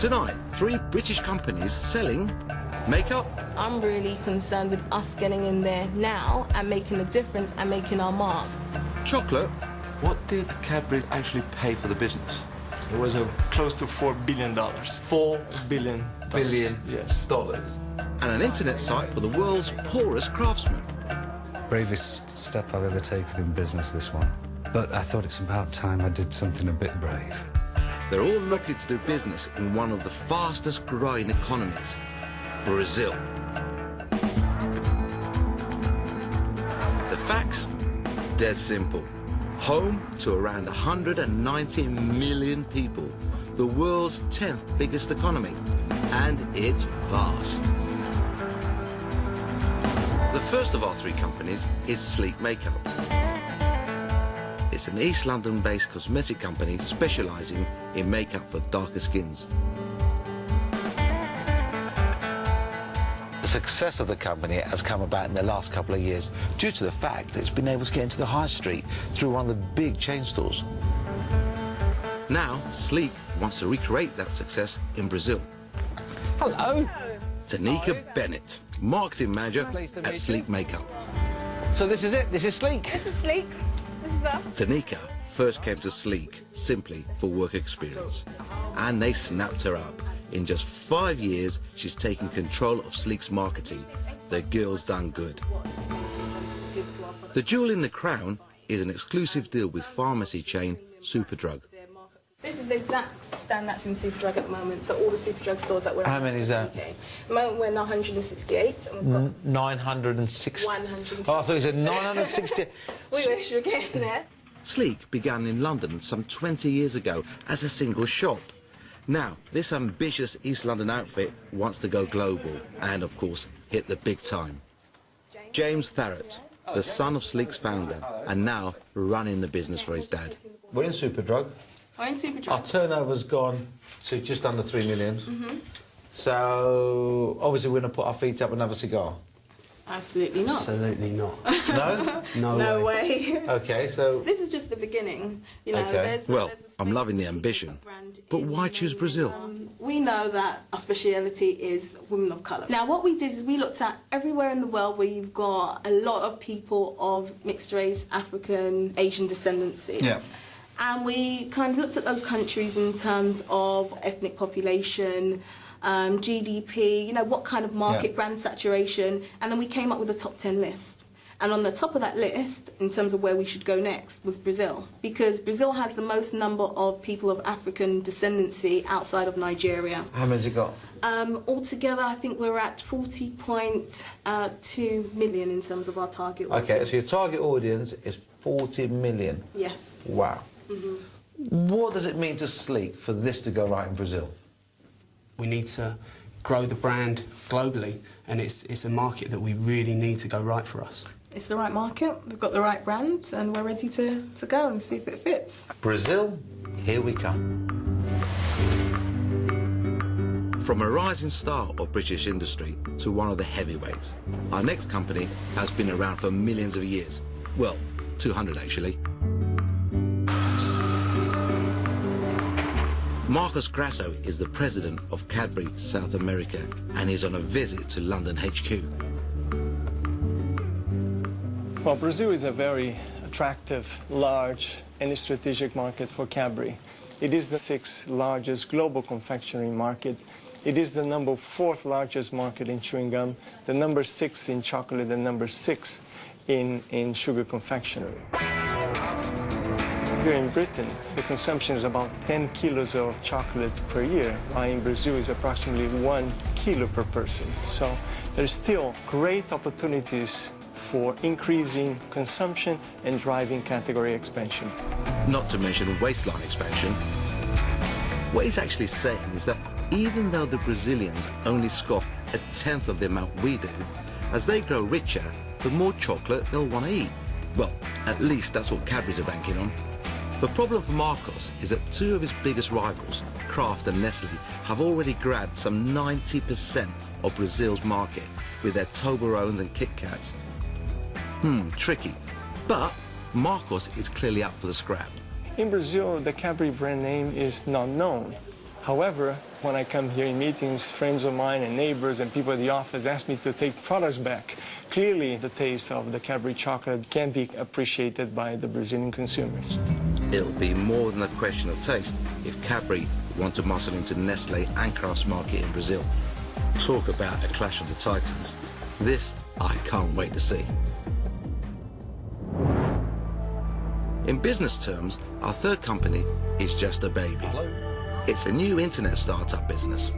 Tonight, 3 British companies selling makeup. I'm really concerned with us getting in there now and making a difference and making our mark. Chocolate. What did Cadbury actually pay for the business? It was close to $4 billion. $4 billion. Yes. Dollars. And an internet site for the world's poorest craftsmen. Bravest step I've ever taken in business, this one. But I thought it's about time I did something a bit brave. They're all looking to do business in one of the fastest growing economies, Brazil. The facts? Dead simple. Home to around 190 million people, the world's 10th biggest economy, and it's vast. The first of our 3 companies is Sleek Makeup. It's an East London-based cosmetic company specialising in makeup for darker skins. The success of the company has come about in the last couple of years due to the fact that it's been able to get into the high street through one of the big chain stores. Now, Sleek wants to recreate that success in Brazil. Hello. Tanika Bennett, marketing manager at Sleek Makeup. So this is it? This is Sleek? This is Sleek. This is us. Tanika first came to Sleek simply for work experience, and they snapped her up. In just 5 years, she's taken control of Sleek's marketing. The girl's done good. The jewel in the crown is an exclusive deal with pharmacy chain Superdrug. This is the exact stand that's in Superdrug at the moment, so all the Superdrug stores that we're in. How many is that? At the moment we're in 168, and we've got 960. 160. Oh, I thought you said 960. We wish we were getting there. Sleek began in London some 20 years ago as a single shop. Now, this ambitious East London outfit wants to go global and, of course, hit the big time. James Tharrett, the son of Sleek's founder, and now running the business for his dad. We're in Superdrug. We're in Superdrug. Our turnover's gone to just under 3 million. So, obviously, we're going to put our feet up and have a cigar. Absolutely not. Absolutely not. No? No way. OK, so... This is just the beginning. You know, Okay. Well, I'm loving the ambition, but why choose Brazil? We know that our speciality is women of colour. Now, what we did is we looked at everywhere in the world where you've got a lot of people of mixed race, African, Asian descendancy. Yeah. And we kind of looked at those countries in terms of ethnic population, GDP, you know, what kind of market, brand saturation, and then we came up with a top 10 list. And on the top of that list, in terms of where we should go next, was Brazil. Because Brazil has the most number of people of African descendancy outside of Nigeria. How many's it got? Altogether, I think we're at 40.2 million in terms of our target audience. OK, so your target audience is 40 million. Yes. Wow. What does it mean to Sleek for this to go right in Brazil? We need to grow the brand globally, and it's a market that we really need to go right for us. It's the right market, we've got the right brand, and we're ready to go and see if it fits. Brazil, here we come. From a rising star of British industry to one of the heavyweights, our next company has been around for millions of years. Well, 200 actually. Marcos Grasso is the president of Cadbury South America and is on a visit to London HQ. Well, Brazil is a very attractive, large, and strategic market for Cadbury. It is the 6th largest global confectionery market. It is the number 4th largest market in chewing gum, the number 6 in chocolate, and number 6 in sugar confectionery. Here in Britain, the consumption is about 10 kilos of chocolate per year, while in Brazil is approximately 1 kilo per person. So there's still great opportunities for increasing consumption and driving category expansion. Not to mention waistline expansion. What he's actually saying is that even though the Brazilians only scoff a 1/10 of the amount we do, as they grow richer, the more chocolate they'll want to eat. Well, at least that's what Cadbury's are banking on. The problem for Marcos is that 2 of his biggest rivals, Kraft and Nestle, have already grabbed some 90% of Brazil's market with their Toblerones and Kit Kats. Tricky. But Marcos is clearly up for the scrap. In Brazil, the Cadbury brand name is not known. However, when I come here in meetings, friends of mine and neighbors and people at the office ask me to take products back. Clearly, the taste of the Cadbury chocolate can be appreciated by the Brazilian consumers. It'll be more than a question of taste if Cadbury want to muscle into Nestle and Kraft's market in Brazil. Talk about a clash of the titans. This I can't wait to see. In business terms, our third company is just a baby. It's a new internet startup business.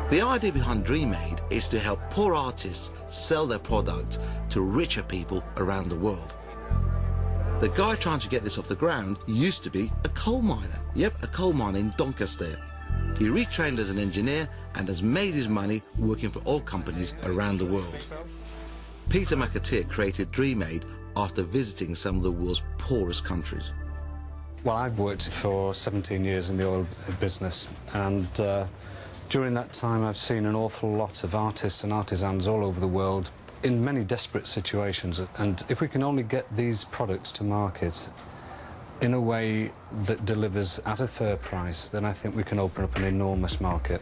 The idea behind Dreamaid is to help poor artists sell their product to richer people around the world. The guy trying to get this off the ground used to be a coal miner. Yep, a coal miner in Doncaster. He retrained as an engineer and has made his money working for oil companies around the world. Peter McAteer created Dreamaid after visiting some of the world's poorest countries. Well, I've worked for 17 years in the oil business, and during that time I've seen an awful lot of artists and artisans all over the world in many desperate situations, and if we can only get these products to market in a way that delivers at a fair price, then I think we can open up an enormous market.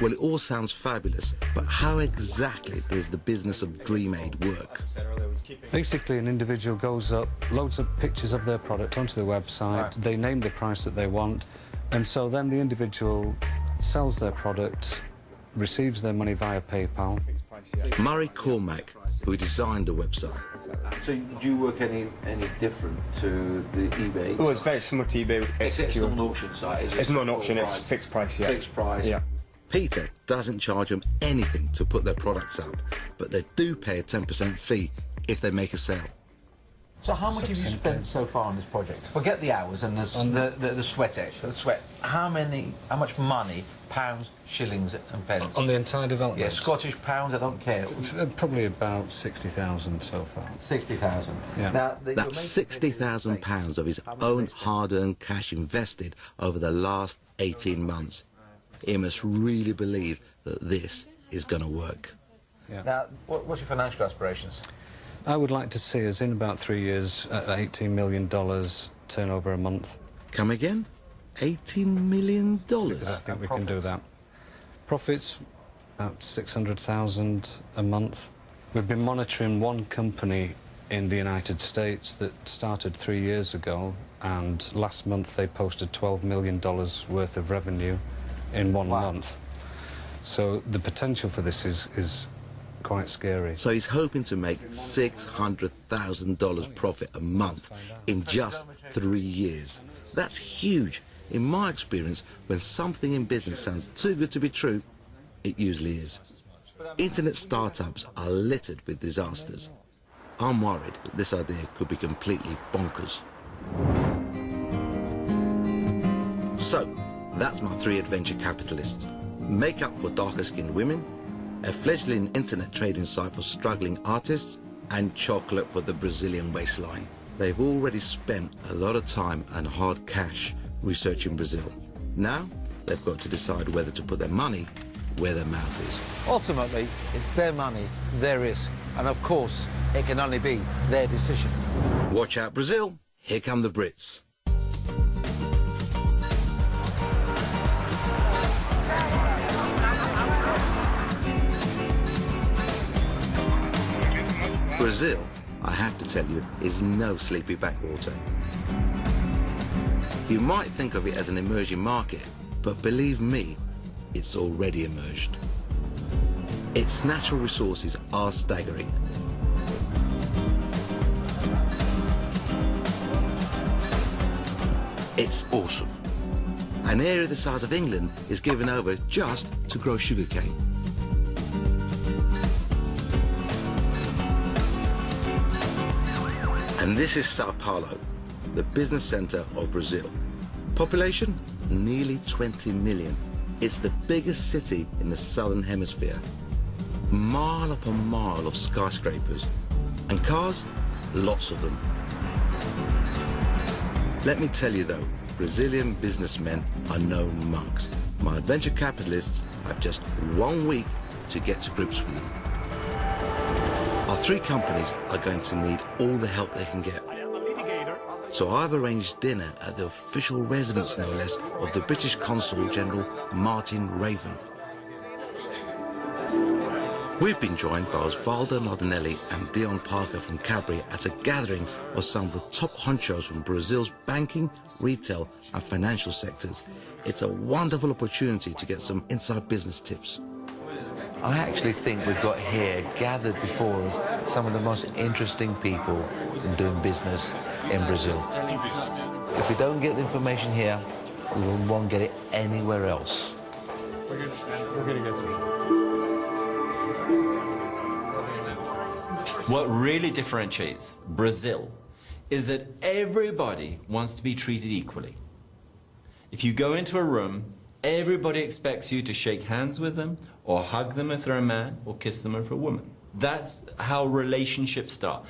Well, it all sounds fabulous, but how exactly does the business of Dreamaid work? Basically, an individual goes up, loads up pictures of their product onto the website, they name the price that they want, and so then the individual sells their product, receives their money via PayPal. Murray Cormack, who designed the website. So do you work any different to the eBay? Well, it's very similar to eBay. It's not an auction site, is it? It's not an auction, it's fixed price, yeah. Fixed price. Yeah. Peter doesn't charge them anything to put their products up, but they do pay a 10% fee if they make a sale. So how much have you spent so far on this project? Forget the hours and the sweat edge, the sweat. How much money, pounds, shillings and pence? On the entire development? Yeah, Scottish pounds, I don't care. Probably about 60,000 so far. 60,000. Yeah. Now, That's £60,000 of his own hard-earned cash invested over the last 18 months. He must really believe that this is going to work. Yeah. Now, what's your financial aspirations? I would like to see us in about 3 years at $18 million turnover a month. Come again? $18 million? I think we can do that. Profits, about 600,000 a month. We've been monitoring one company in the United States that started 3 years ago, and last month they posted $12 million worth of revenue in 1 month. So the potential for this is quite scary. So he's hoping to make $600,000 profit a month in just 3 years. That's huge. In my experience, when something in business sounds too good to be true, it usually is. Internet startups are littered with disasters. I'm worried that this idea could be completely bonkers. So, that's my 3 adventure capitalists. Makeup for darker-skinned women, a fledgling internet trading site for struggling artists, and chocolate for the Brazilian waistline. They've already spent a lot of time and hard cash researching Brazil. Now, they've got to decide whether to put their money where their mouth is. Ultimately, it's their money, their risk, and of course, it can only be their decision. Watch out, Brazil. Here come the Brits. Brazil, I have to tell you, is no sleepy backwater. You might think of it as an emerging market, but believe me, it's already emerged. Its natural resources are staggering. It's awesome. An area the size of England is given over just to grow sugarcane. And this is Sao Paulo, the business center of Brazil. Population, nearly 20 million. It's the biggest city in the southern hemisphere. Mile upon mile of skyscrapers. And cars, lots of them. Let me tell you though, Brazilian businessmen are no mugs. My adventure capitalists have just 1 week to get to grips with them. Our 3 companies are going to need all the help they can get. So I've arranged dinner at the official residence, no less, of the British Consul General Martin Raven. We've been joined by Osvaldo Nardinelli and Dion Parker from Cadbury at a gathering of some of the top honchos from Brazil's banking, retail and financial sectors. It's a wonderful opportunity to get some inside business tips. I actually think we've got here, gathered before us, some of the most interesting people in doing business in Brazil. If we don't get the information here, we won't get it anywhere else. We're going to get to it. What really differentiates Brazil is that everybody wants to be treated equally. If you go into a room, everybody expects you to shake hands with them, or hug them if they're a man, or kiss them if they're a woman. That's how relationships start.